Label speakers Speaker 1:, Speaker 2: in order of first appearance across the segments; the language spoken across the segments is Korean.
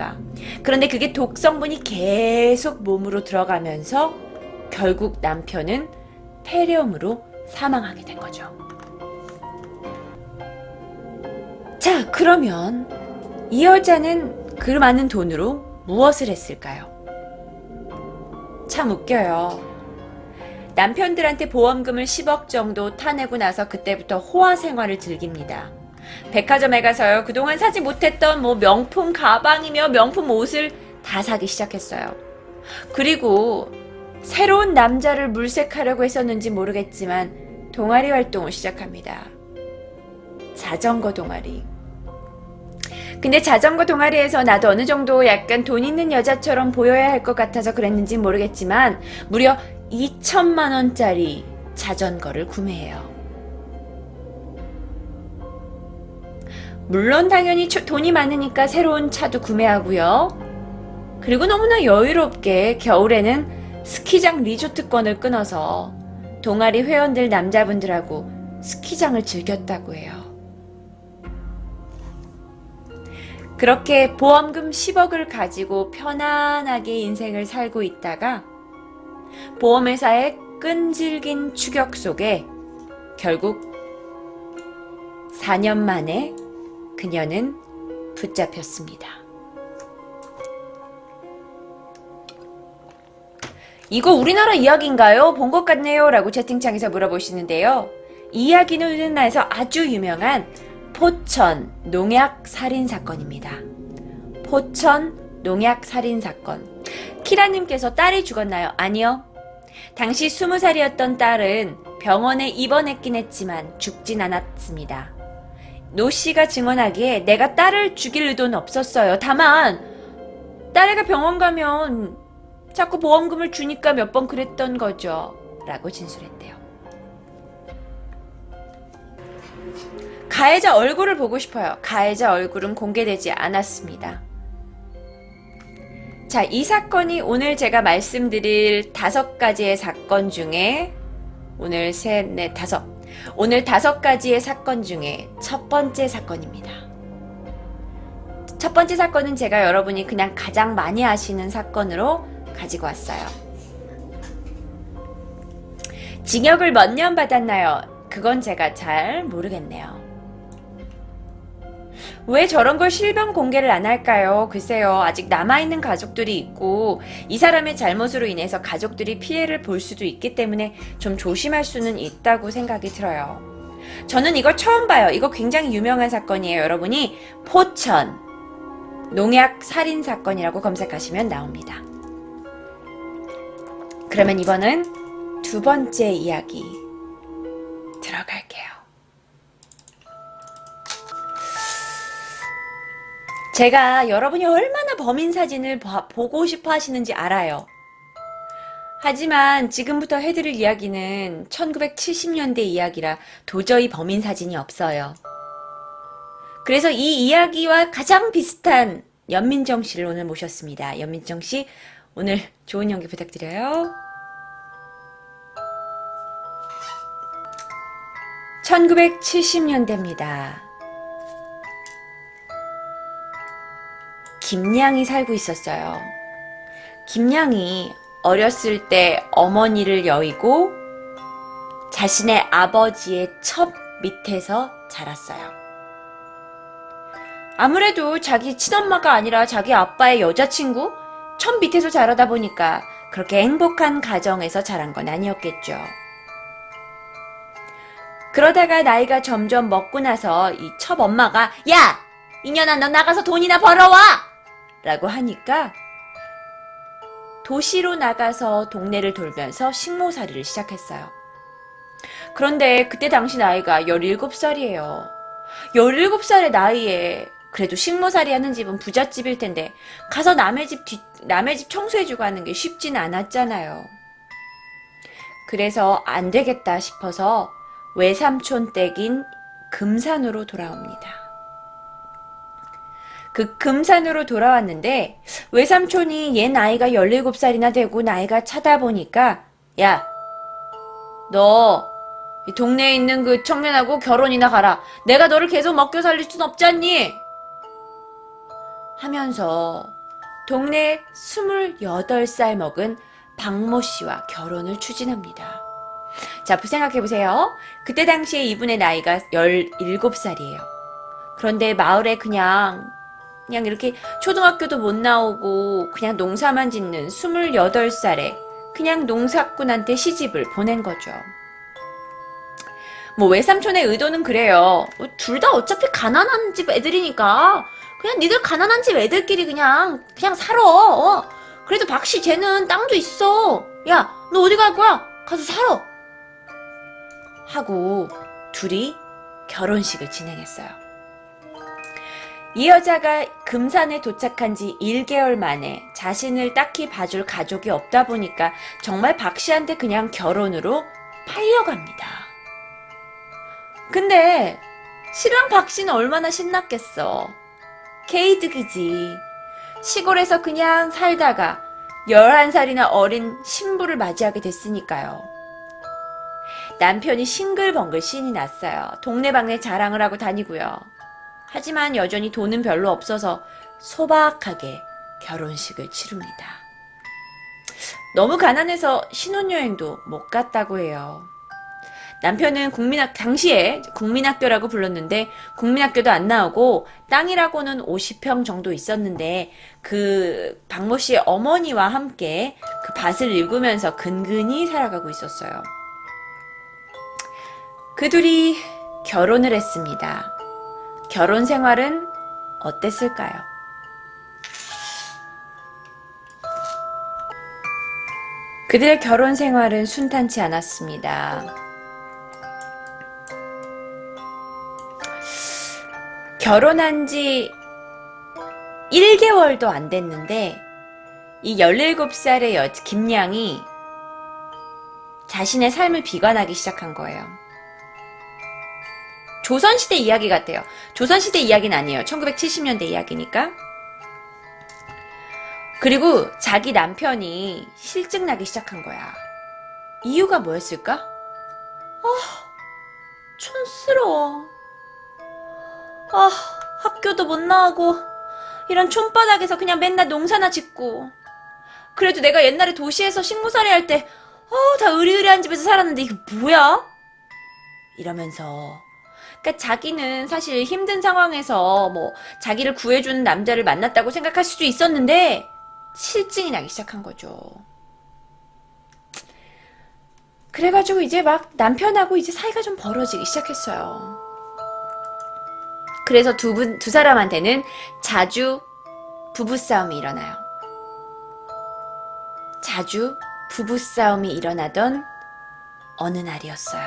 Speaker 1: 아닙니까? 그런데 그게 독성분이 계속 몸으로 들어가면서 결국 남편은 폐렴으로 사망하게 된 거죠. 자, 그러면 이 여자는 그 많은 돈으로 무엇을 했을까요? 참 웃겨요. 남편들한테 보험금을 10억 정도 타내고 나서 그때부터 호화 생활을 즐깁니다. 백화점에 가서요, 그동안 사지 못했던 명품 가방이며 명품 옷을 다 사기 시작했어요. 그리고 새로운 남자를 물색하려고 했었는지 모르겠지만 동아리 활동을 시작합니다. 자전거 동아리. 근데 자전거 동아리에서 나도 어느 정도 약간 돈 있는 여자처럼 보여야 할 것 같아서 그랬는지 모르겠지만 무려 2천만 원짜리 자전거를 구매해요. 물론 당연히 돈이 많으니까 새로운 차도 구매하고요. 그리고 너무나 여유롭게 겨울에는 스키장 리조트권을 끊어서 동아리 회원들 남자분들하고 스키장을 즐겼다고 해요. 그렇게 보험금 10억을 가지고 편안하게 인생을 살고 있다가 보험회사의 끈질긴 추격 속에 결국 4년 만에 그녀는 붙잡혔습니다. 이거 우리나라 이야기인가요? 본 것 같네요 라고 채팅창에서 물어보시는데요. 이 이야기는 우리나라에서 아주 유명한 포천 농약 살인 사건입니다. 포천 농약 살인 사건. 키라님께서 딸이 죽었나요? 아니요. 당시 20살이었던 딸은 병원에 입원했긴 했지만 죽진 않았습니다. 노 씨가 증언하기에 내가 딸을 죽일 의도는 없었어요. 다만 딸애가 병원 가면 자꾸 보험금을 주니까 몇 번 그랬던 거죠. 라고 진술했대요. 가해자 얼굴을 보고 싶어요. 가해자 얼굴은 공개되지 않았습니다. 자, 이 사건이 오늘 제가 말씀드릴 5가지의 사건 중에 오늘 5가지의 사건 중에 첫 번째 사건입니다. 첫 번째 사건은 제가 여러분이 그냥 가장 많이 아시는 사건으로 가지고 왔어요. 징역을 몇 년 받았나요? 그건 제가 잘 모르겠네요. 왜 저런 걸 실명 공개를 안 할까요? 글쎄요. 아직 남아있는 가족들이 있고 이 사람의 잘못으로 인해서 가족들이 피해를 볼 수도 있기 때문에 좀 조심할 수는 있다고 생각이 들어요. 저는 이걸 처음 봐요. 이거 굉장히 유명한 사건이에요. 여러분이 포천 농약 살인 사건이라고 검색하시면 나옵니다. 그러면 이번은 두 번째 이야기 들어갈게요. 제가 여러분이 얼마나 범인 사진을 보고 싶어 하시는지 알아요. 하지만 지금부터 해드릴 이야기는 1970년대 이야기라 도저히 범인 사진이 없어요. 그래서 이 이야기와 가장 비슷한 연민정 씨를 오늘 모셨습니다. 연민정 씨, 오늘 좋은 연기 부탁드려요. 1970년대입니다. 김양이 살고 있었어요. 김양이 어렸을 때 어머니를 여의고 자신의 아버지의 첩 밑에서 자랐어요. 아무래도 자기 친엄마가 아니라 자기 아빠의 여자친구 첩 밑에서 자라다 보니까 그렇게 행복한 가정에서 자란 건 아니었겠죠. 그러다가 나이가 점점 먹고 나서 이 첩 엄마가 야! 이년아 너 나가서 돈이나 벌어와! 라고 하니까 도시로 나가서 동네를 돌면서 식모살이를 시작했어요. 그런데 그때 당시 나이가 17살이에요. 17살의 나이에 그래도 식모살이 하는 집은 부잣집일 텐데 가서 남의 집 청소해주고 하는 게 쉽지는 않았잖아요. 그래서 안 되겠다 싶어서 외삼촌 댁인 금산으로 돌아옵니다. 그 금산으로 돌아왔는데 외삼촌이 얘 나이가 17살이나 되고 나이가 차다 보니까 야, 너 이 동네에 있는 그 청년하고 결혼이나 가라. 내가 너를 계속 먹여 살릴 순 없잖니? 하면서 동네 28살 먹은 박모 씨와 결혼을 추진합니다. 자, 생각해보세요. 그때 당시에 이분의 나이가 17살이에요. 그런데 마을에 그냥 이렇게 초등학교도 못 나오고 그냥 농사만 짓는 28살에 그냥 농사꾼한테 시집을 보낸 거죠. 뭐 외삼촌의 의도는 그래요. 둘 다 어차피 가난한 집 애들이니까 그냥 니들 가난한 집 애들끼리 그냥 살아. 그래도 박씨 쟤는 땅도 있어. 야, 너 어디 갈 거야? 가서 살아. 하고 둘이 결혼식을 진행했어요. 이 여자가 금산에 도착한 지 1개월 만에 자신을 딱히 봐줄 가족이 없다 보니까 정말 박씨한테 그냥 결혼으로 팔려갑니다. 근데 신랑 박씨는 얼마나 신났겠어. 개이득이지. 시골에서 그냥 살다가 11살이나 어린 신부를 맞이하게 됐으니까요. 남편이 싱글벙글 신이 났어요. 동네방네 자랑을 하고 다니고요. 하지만 여전히 돈은 별로 없어서 소박하게 결혼식을 치릅니다. 너무 가난해서 신혼여행도 못 갔다고 해요. 남편은 당시에 국민학교라고 불렀는데 국민학교도 안 나오고 땅이라고는 50평 정도 있었는데 그 박모 씨의 어머니와 함께 그 밭을 일구면서 근근히 살아가고 있었어요. 그 둘이 결혼을 했습니다. 결혼 생활은 어땠을까요? 그들의 결혼 생활은 순탄치 않았습니다. 결혼한 지 1개월도 안 됐는데 이 17살의 김양이 자신의 삶을 비관하기 시작한 거예요. 조선시대 이야기 같아요. 조선시대 이야기는 아니에요. 1970년대 이야기니까. 그리고 자기 남편이 실증 나기 시작한 거야. 이유가 뭐였을까? 촌스러워. 학교도 못 나오고 이런 촌바닥에서 그냥 맨날 농사나 짓고. 그래도 내가 옛날에 도시에서 식모살이 할 때 다 으리으리한 집에서 살았는데 이게 뭐야? 이러면서 그러니까 자기는 사실 힘든 상황에서 뭐 자기를 구해주는 남자를 만났다고 생각할 수도 있었는데 실증이 나기 시작한 거죠. 그래가지고 이제 막 남편하고 이제 사이가 좀 벌어지기 시작했어요. 그래서 두 사람한테는 자주 부부싸움이 일어나요. 자주 부부싸움이 일어나던 어느 날이었어요.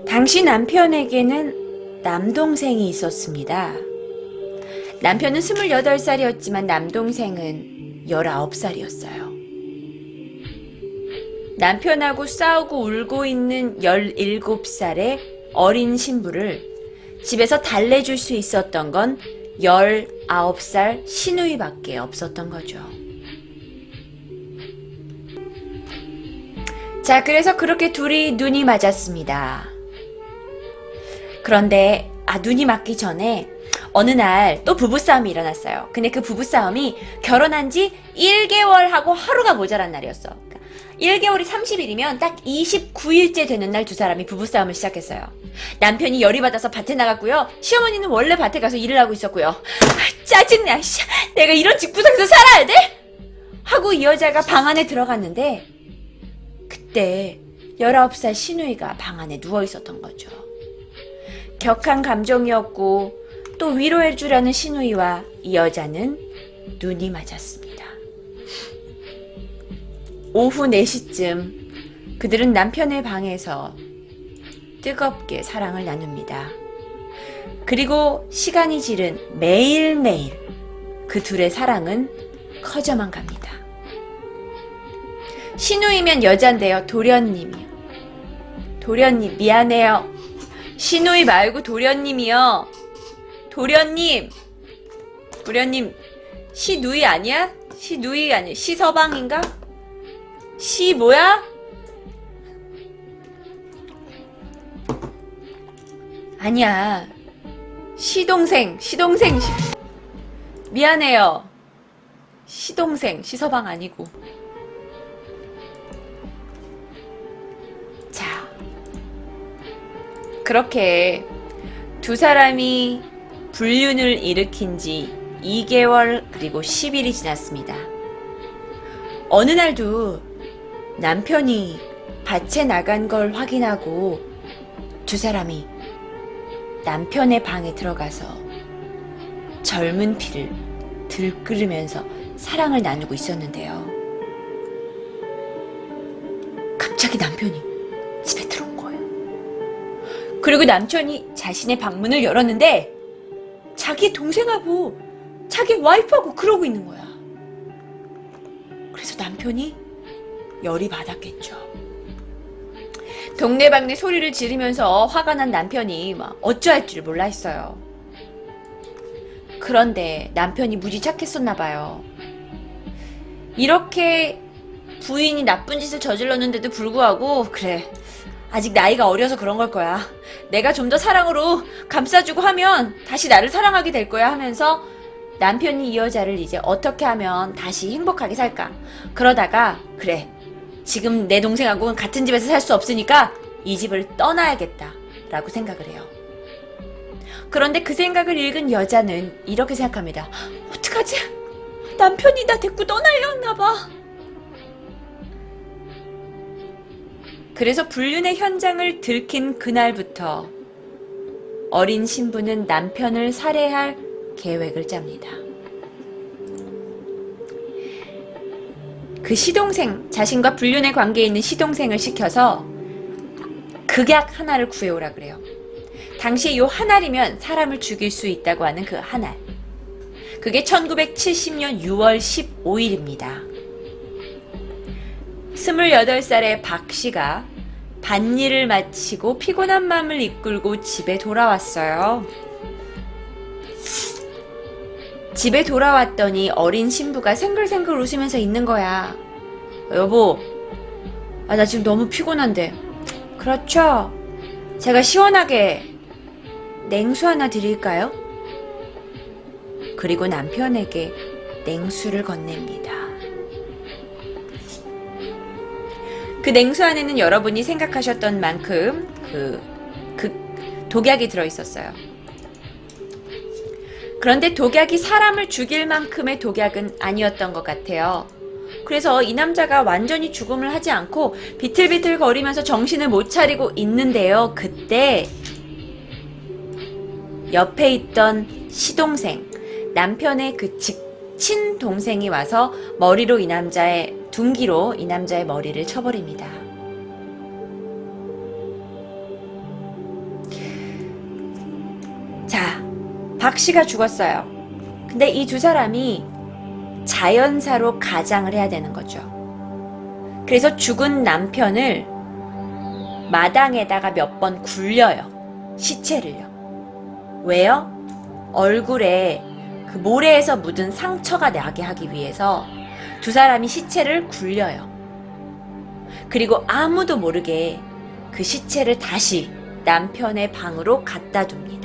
Speaker 1: 당시 남편에게는 남동생이 있었습니다. 남편은 28살이었지만 남동생은 19살이었어요. 남편하고 싸우고 울고 있는 17살의 어린 신부를 집에서 달래줄 수 있었던 건 19살 시누이밖에 없었던 거죠. 자, 그래서 그렇게 둘이 눈이 맞았습니다. 그런데 눈이 맞기 전에 어느 날 또 부부싸움이 일어났어요. 근데 그 부부싸움이 결혼한 지 1개월 하고 하루가 모자란 날이었어. 1개월이 30일이면 딱 29일째 되는 날 두 사람이 부부싸움을 시작했어요. 남편이 열이 받아서 밭에 나갔고요. 시어머니는 원래 밭에 가서 일을 하고 있었고요. 짜증나. 내가 이런 집구석에서 살아야 돼? 하고 이 여자가 방 안에 들어갔는데 그때 19살 시누이가 방 안에 누워 있었던 거죠. 격한 감정이었고 또 위로해주려는 시누이와 이 여자는 눈이 맞았습니다. 오후 4시쯤 그들은 남편의 방에서 뜨겁게 사랑을 나눕니다. 그리고 시간이 지른 매일매일 그 둘의 사랑은 커져만 갑니다. 시누이면 여잔데요. 도련님이요. 도련님 미안해요. 시누이 말고 도련님이요. 도련님 시누이 아니야? 시누이 아니야? 시서방인가? 시 뭐야? 아니야. 시동생. 미안해요. 시동생, 시서방 아니고. 자, 그렇게 두 사람이 불륜을 일으킨 지 2개월 그리고 10일이 지났습니다. 어느 날도 남편이 밭에 나간 걸 확인하고 두 사람이 남편의 방에 들어가서 젊은 피를 들끓으면서 사랑을 나누고 있었는데요. 갑자기 남편이 집에 들어온 거예요. 그리고 남편이 자신의 방문을 열었는데 자기 동생하고 자기 와이프하고 그러고 있는 거야. 그래서 남편이 열이 받았겠죠. 동네방네 소리를 지르면서 화가 난 남편이 막 어찌할 줄 몰라 했어요. 그런데 남편이 무지 착했었나 봐요. 이렇게 부인이 나쁜 짓을 저질렀는데도 불구하고 그래, 아직 나이가 어려서 그런 걸 거야. 내가 좀 더 사랑으로 감싸주고 하면 다시 나를 사랑하게 될 거야 하면서 남편이 이 여자를 이제 어떻게 하면 다시 행복하게 살까. 그러다가 그래, 지금 내 동생하고는 같은 집에서 살 수 없으니까 이 집을 떠나야겠다 라고 생각을 해요. 그런데 그 생각을 읽은 여자는 이렇게 생각합니다. 어떡하지? 남편이 나 데리고 떠나려나 봐. 그래서 불륜의 현장을 들킨 그날부터 어린 신부는 남편을 살해할 계획을 짭니다. 그 시동생, 자신과 불륜의 관계에 있는 시동생을 시켜서 극약 하나를 구해오라 그래요. 당시에 요 한 알이면 사람을 죽일 수 있다고 하는 그 한 알. 그게 1970년 6월 15일입니다. 28살의 박 씨가 밭일을 마치고 피곤한 마음을 이끌고 집에 돌아왔어요. 집에 돌아왔더니 어린 신부가 생글생글 웃으면서 있는 거야. 여보, 나 지금 너무 피곤한데. 그렇죠? 제가 시원하게 냉수 하나 드릴까요? 그리고 남편에게 냉수를 건넵니다. 그 냉수 안에는 여러분이 생각하셨던 만큼 그 독약이 들어있었어요. 그런데 독약이 사람을 죽일 만큼의 독약은 아니었던 것 같아요. 그래서 이 남자가 완전히 죽음을 하지 않고 비틀비틀 거리면서 정신을 못 차리고 있는데요. 그때 옆에 있던 시동생, 남편의 그 친동생이 와서 머리로 이 남자의 둔기로 이 남자의 머리를 쳐버립니다. 자, 박 씨가 죽었어요. 근데 이 두 사람이 자연사로 가장을 해야 되는 거죠. 그래서 죽은 남편을 마당에다가 몇 번 굴려요. 시체를요. 왜요? 얼굴에 그 모래에서 묻은 상처가 나게 하기 위해서 두 사람이 시체를 굴려요. 그리고 아무도 모르게 그 시체를 다시 남편의 방으로 갖다 둡니다.